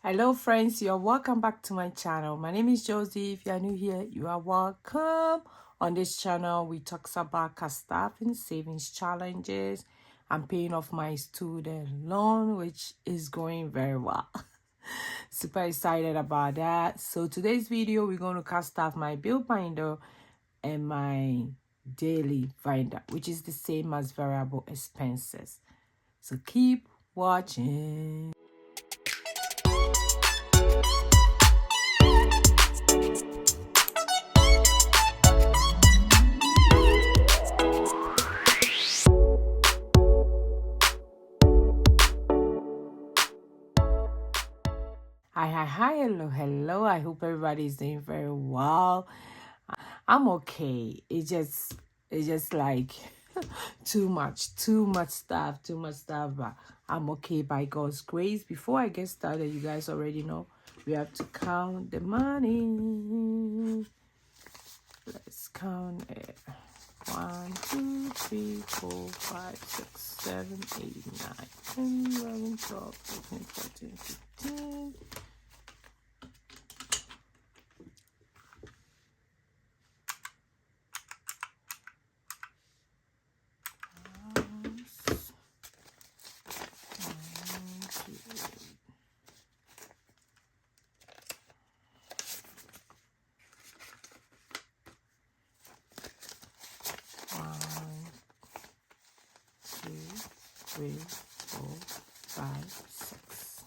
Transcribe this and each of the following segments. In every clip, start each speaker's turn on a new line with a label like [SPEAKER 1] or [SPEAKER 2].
[SPEAKER 1] Hello friends, you're welcome back to my channel. My name is Josy. If you are new here, you are welcome. On this channel, we talk about 𝒓𝒄𝒂𝒓𝒅𝒔 savings challenges. I'm paying off my student loan, which is going very well. Super excited about that. So today's video, we're going to cast off my bill binder and my daily binder, which is the same as variable expenses. So keep watching. Hi, hello. I hope everybody is doing very well. I'm okay. It's just like too much stuff, but I'm okay by God's grace. Before I get started, you guys already know we have to count the money. Let's count it. 1, 2, 3, 4, 5, 6, 7, 8, 9, 10, 11, 12, 13, 14, 15. Three, 4, 5, 6.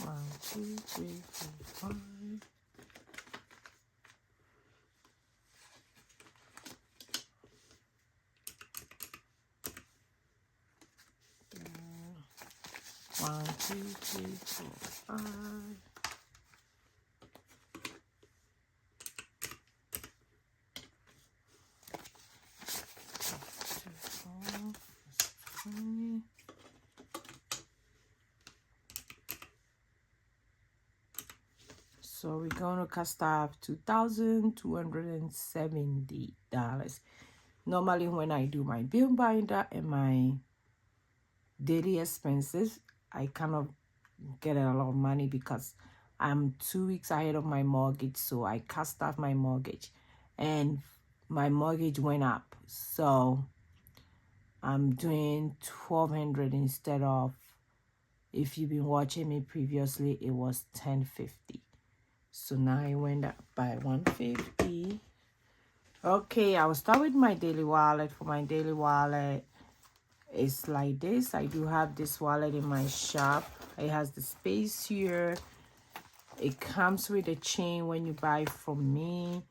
[SPEAKER 1] One, two, three, 4, 5. One, two, three, 4, 5. So we're going to cast off $2,270. Normally when I do my bill binder and my daily expenses, I kind of get a lot of money because I'm 2 weeks ahead of my mortgage. So I cast off my mortgage and my mortgage went up. So I'm doing $1,200 instead of, if you've been watching me previously, it was $1,050. So now it went up by $150. Okay, I will start with my daily wallet. For my daily wallet, it's like this. I do have this wallet in my shop. It has the space here. It comes with a chain when you buy from me,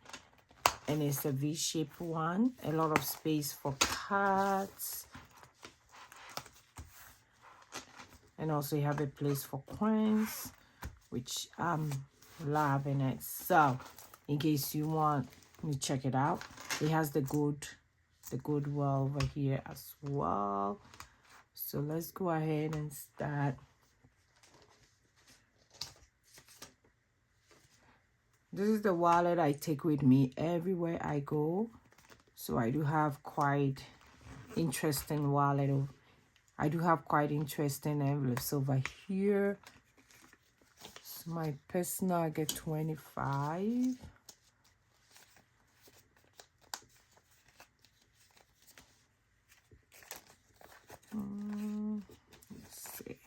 [SPEAKER 1] and it's a V-shaped one. A lot of space for cards, and also you have a place for coins, which I'm loving it. So in case you want me to check it out, it has the goodwill over here as well. So let's go ahead and start. This is the wallet I take with me everywhere I go. So I do have quite interesting wallet. I do have quite interesting envelopes over here. So my personal, I get 25. Let's see.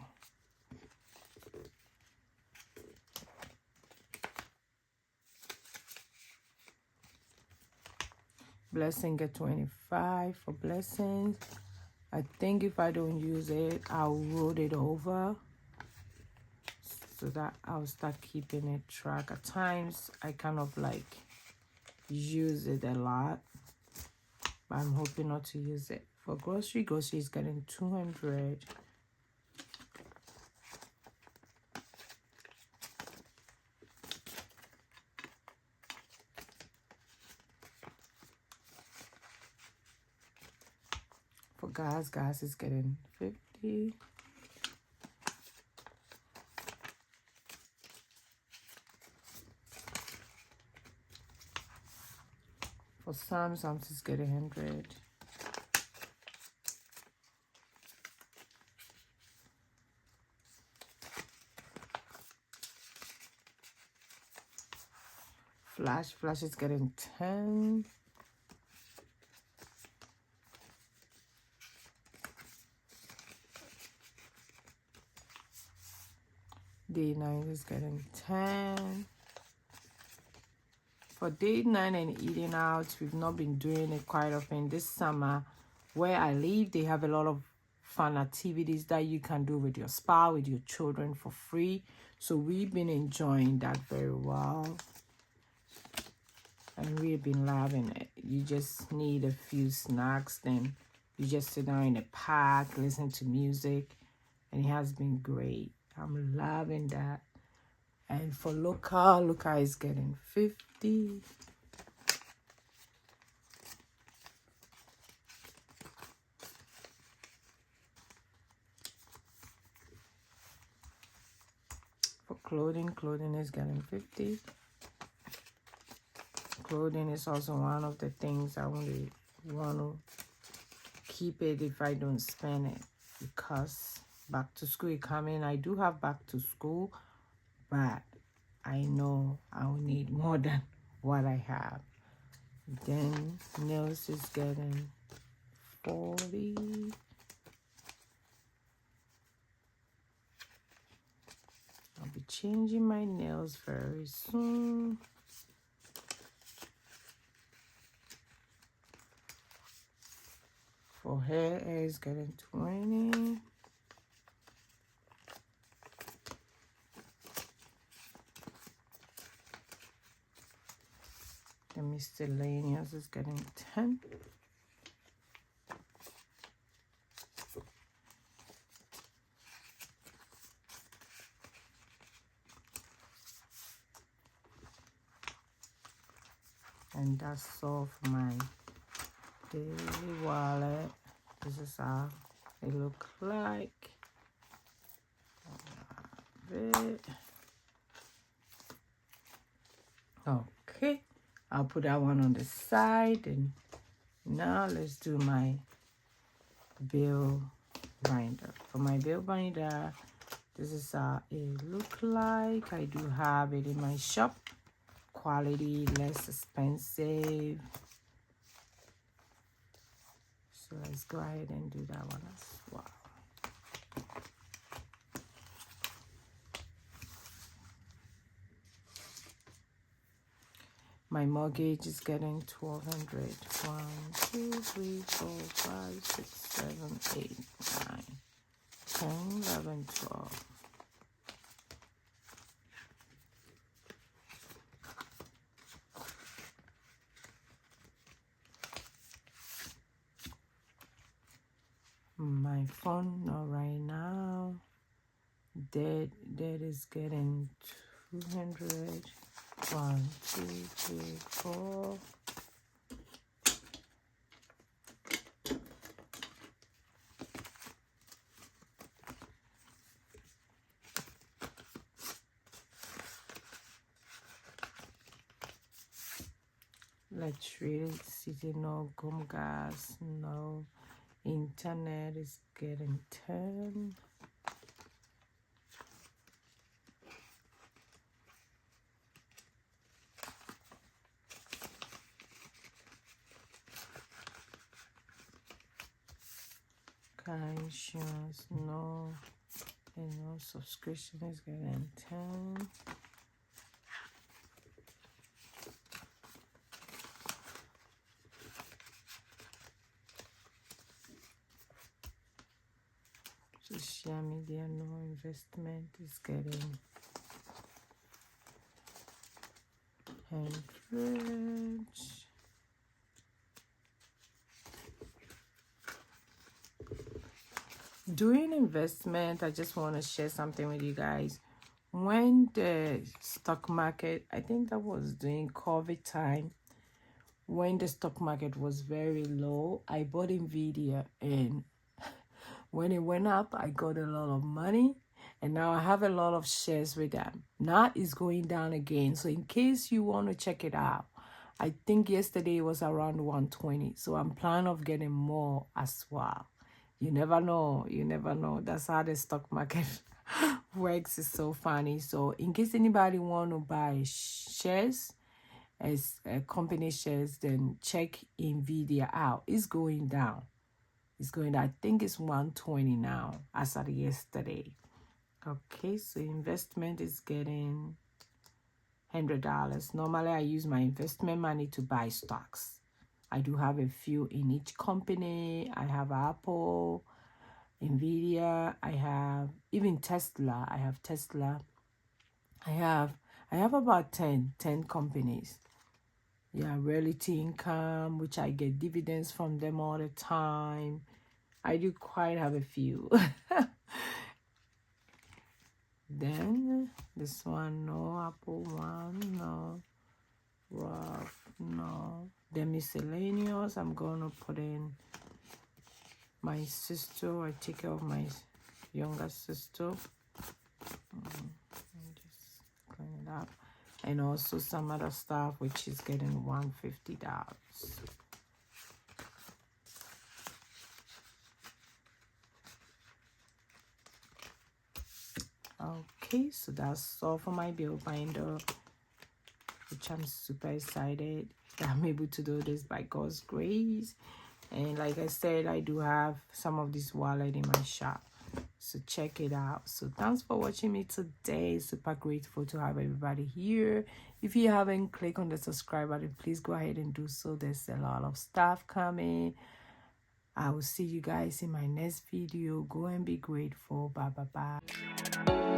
[SPEAKER 1] Blessing get 25 for blessings. I think if I don't use it, I'll roll it over so that I'll start keeping it track. At times I kind of like use it a lot, but I'm hoping not to use it. For grocery is getting 200. For gas is getting 50. For some just get 100. Flash is getting 10. Day 9 is getting 10. For day 9 and eating out, we've not been doing it quite often this summer. Where I live, they have a lot of fun activities that you can do with your spouse, with your children for free. So we've been enjoying that very well. And we've been loving it. You just need a few snacks, then you just sit down in a park, listen to music, and it has been great. I'm loving that. And for local is getting 50. For clothing is getting 50. Clothing is also one of the things I want to keep it if I don't spend it, because back to school is coming. I do have back to school, but I know I'll need more than what I have. Then nails is getting 40. I'll be changing my nails very soon. For hair is getting 20. The miscellaneous is getting 10. And that's all for my daily wallet. This is how it look like. Okay, I'll put that one on the side, and now let's do my bill binder. For my bill binder, this is how it look like. I do have it in my shop. Quality, less expensive. So let's go ahead and do that one as well. My mortgage is getting 1,200. 1, 2, 3, 4, 5, 6, 7, 8, 9, 10, 11, 12. My phone, not right now. Debt is getting 200. 1, 2, 3, 4. Electricity, no. Home gas, no. Internet is getting 10. Car insurance, no. And no subscription is getting 10. Social media, no. Investment is getting 100. Doing investment, I just want to share something with you guys. When the stock market, I think that was during COVID time, when the stock market was very low, I bought Nvidia, and when it went up, I got a lot of money, and now I have a lot of shares with them. Now it's going down again. So in case you want to check it out, I think yesterday it was around 120. So I'm planning of getting more as well. You never know. You never know. That's how the stock market works. It's so funny. So in case anybody want to buy shares, as company shares, then check NVIDIA out. It's going down. It's going down. I think it's 120 now as of yesterday. Okay, so investment is getting $100. Normally, I use my investment money to buy stocks. I do have a few in each company. I have Apple, NVIDIA. I have even Tesla. I have Tesla. I have about 10 companies. Yeah, Realty Income, which I get dividends from them all the time. I do quite have a few. Then this one, no. Apple one, no. Rough, no. The miscellaneous, I'm gonna put in my sister. I take care of my younger sister. Just clean it up. And also some other stuff, which is getting $150. Okay, so that's all for my bill binder, which I'm super excited that I'm able to do this by God's grace. And like I said, I do have some of this wallet in my shop, so check it out. So thanks for watching me today. Super grateful to have everybody here. If you haven't clicked on the subscribe button, please go ahead and do so. There's a lot of stuff coming. I will see you guys in my next video. Go and be grateful. Bye bye bye.